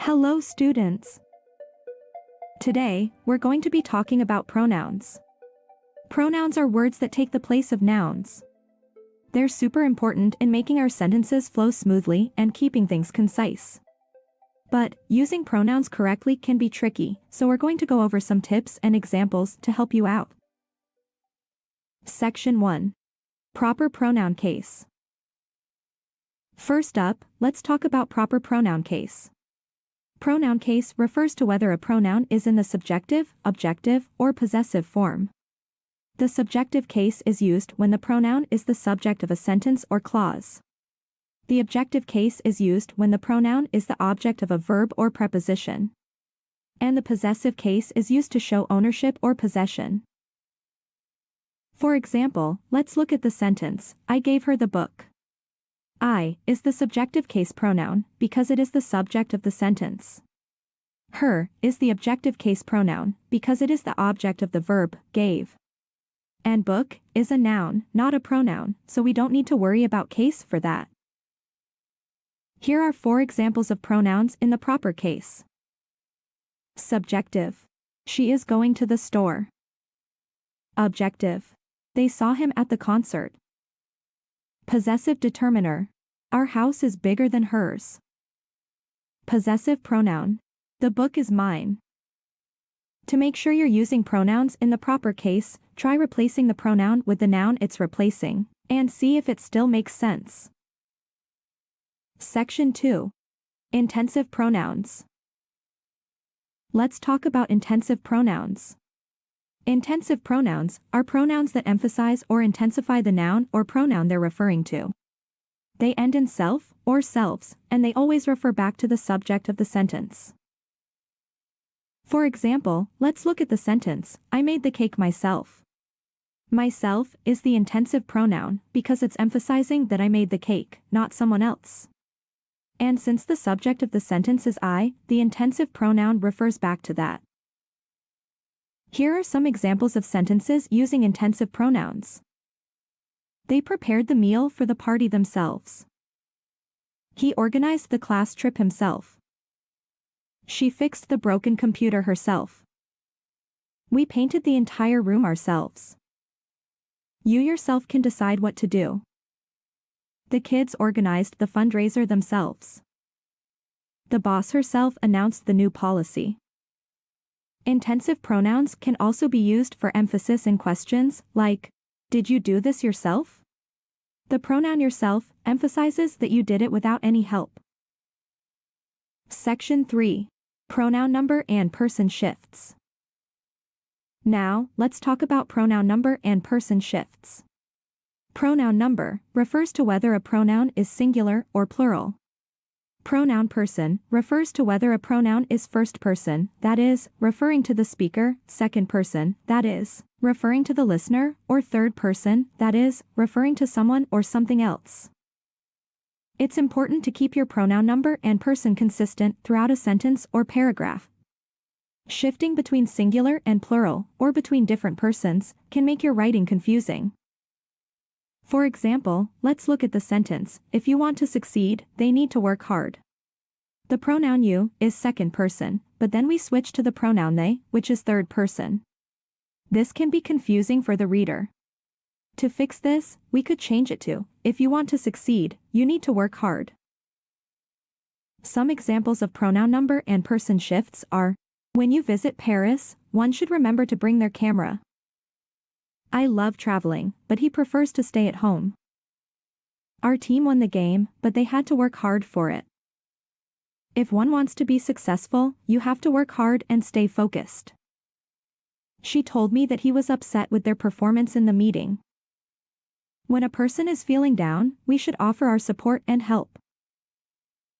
Hello students! Today, we're going to be talking about pronouns. Pronouns are words that take the place of nouns. They're super important in making our sentences flow smoothly and keeping things concise. But, using pronouns correctly can be tricky, so we're going to go over some tips and examples to help you out. Section 1. Proper pronoun case. First up, let's talk about proper pronoun case. Pronoun case refers to whether a pronoun is in the subjective, objective, or possessive form. The subjective case is used when the pronoun is the subject of a sentence or clause. The objective case is used when the pronoun is the object of a verb or preposition. And the possessive case is used to show ownership or possession. For example, let's look at the sentence, I gave her the book. I is the subjective case pronoun because it is the subject of the sentence. Her is the objective case pronoun because it is the object of the verb, gave. And book is a noun, not a pronoun, so we don't need to worry about case for that. Here are 4 examples of pronouns in the proper case. Subjective. She is going to the store. Objective. They saw him at the concert. Possessive determiner. Our house is bigger than hers. Possessive pronoun. The book is mine. To make sure you're using pronouns in the proper case, try replacing the pronoun with the noun it's replacing, and see if it still makes sense. Section 2. Intensive pronouns. Let's talk about intensive pronouns. Intensive pronouns are pronouns that emphasize or intensify the noun or pronoun they're referring to. They end in self or selves, and they always refer back to the subject of the sentence. For example, let's look at the sentence, I made the cake myself. Myself is the intensive pronoun because it's emphasizing that I made the cake, not someone else. And since the subject of the sentence is I, the intensive pronoun refers back to that. Here are some examples of sentences using intensive pronouns. They prepared the meal for the party themselves. He organized the class trip himself. She fixed the broken computer herself. We painted the entire room ourselves. You yourself can decide what to do. The kids organized the fundraiser themselves. The boss herself announced the new policy. Intensive pronouns can also be used for emphasis in questions, like, did you do this yourself? The pronoun yourself emphasizes that you did it without any help. Section 3. Pronoun number and person shifts. Now, let's talk about pronoun number and person shifts. Pronoun number refers to whether a pronoun is singular or plural. Pronoun person refers to whether a pronoun is first person, that is, referring to the speaker, second person, that is, referring to the listener, or third person, that is, referring to someone or something else. It's important to keep your pronoun number and person consistent throughout a sentence or paragraph. Shifting between singular and plural, or between different persons, can make your writing confusing. For example, let's look at the sentence, if you want to succeed, they need to work hard. The pronoun you is second person, but then we switch to the pronoun they, which is third person. This can be confusing for the reader. To fix this, we could change it to, if you want to succeed, you need to work hard. Some examples of pronoun number and person shifts are, when you visit Paris, one should remember to bring their camera. I love traveling, but he prefers to stay at home. Our team won the game, but they had to work hard for it. If one wants to be successful, you have to work hard and stay focused. She told me that he was upset with their performance in the meeting. When a person is feeling down, we should offer our support and help.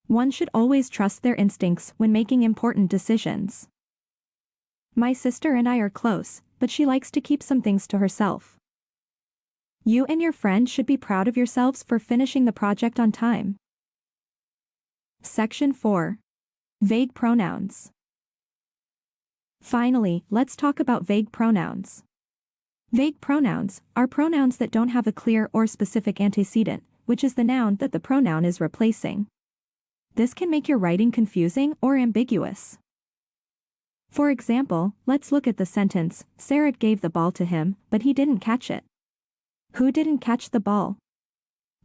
One should always trust their instincts when making important decisions. My sister and I are close, but she likes to keep some things to herself. You and your friend should be proud of yourselves for finishing the project on time. Section 4. Vague pronouns. Finally, let's talk about vague pronouns. Vague pronouns are pronouns that don't have a clear or specific antecedent, which is the noun that the pronoun is replacing. This can make your writing confusing or ambiguous. For example, let's look at the sentence, Sarah gave the ball to him, but he didn't catch it. Who didn't catch the ball?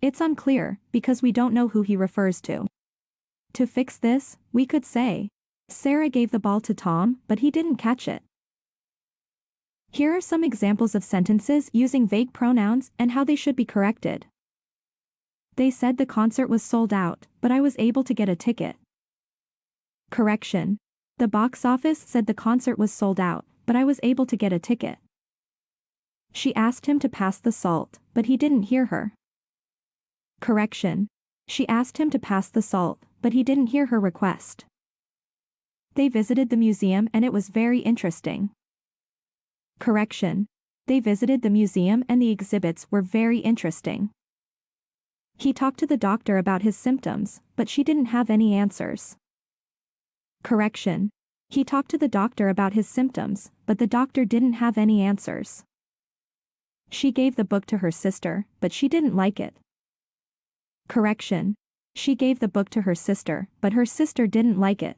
It's unclear, because we don't know who he refers to. To fix this, we could say, Sarah gave the ball to Tom, but he didn't catch it. Here are some examples of sentences using vague pronouns and how they should be corrected. They said the concert was sold out, but I was able to get a ticket. Correction. The box office said the concert was sold out, but I was able to get a ticket. She asked him to pass the salt, but he didn't hear her. Correction. She asked him to pass the salt, but he didn't hear her request. They visited the museum and it was very interesting. Correction. They visited the museum and the exhibits were very interesting. He talked to the doctor about his symptoms, but she didn't have any answers. Correction. He talked to the doctor about his symptoms, but the doctor didn't have any answers. She gave the book to her sister, but she didn't like it. Correction. She gave the book to her sister, but her sister didn't like it.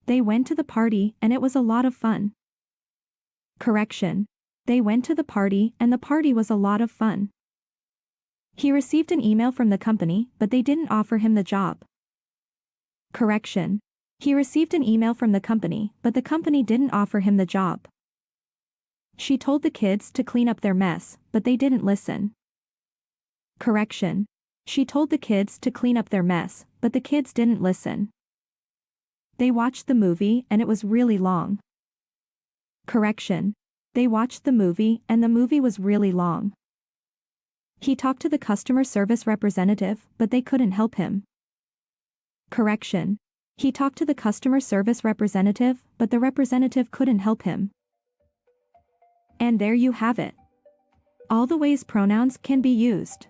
They went to the party and it was a lot of fun. Correction. They went to the party and the party was a lot of fun. He received an email from the company, but they didn't offer him the job. Correction. He received an email from the company, but the company didn't offer him the job. She told the kids to clean up their mess, but they didn't listen. Correction. She told the kids to clean up their mess, but the kids didn't listen. They watched the movie and it was really long. Correction. They watched the movie and the movie was really long. He talked to the customer service representative, but they couldn't help him. Correction. He talked to the customer service representative, but the representative couldn't help him. And there you have it. All the ways pronouns can be used.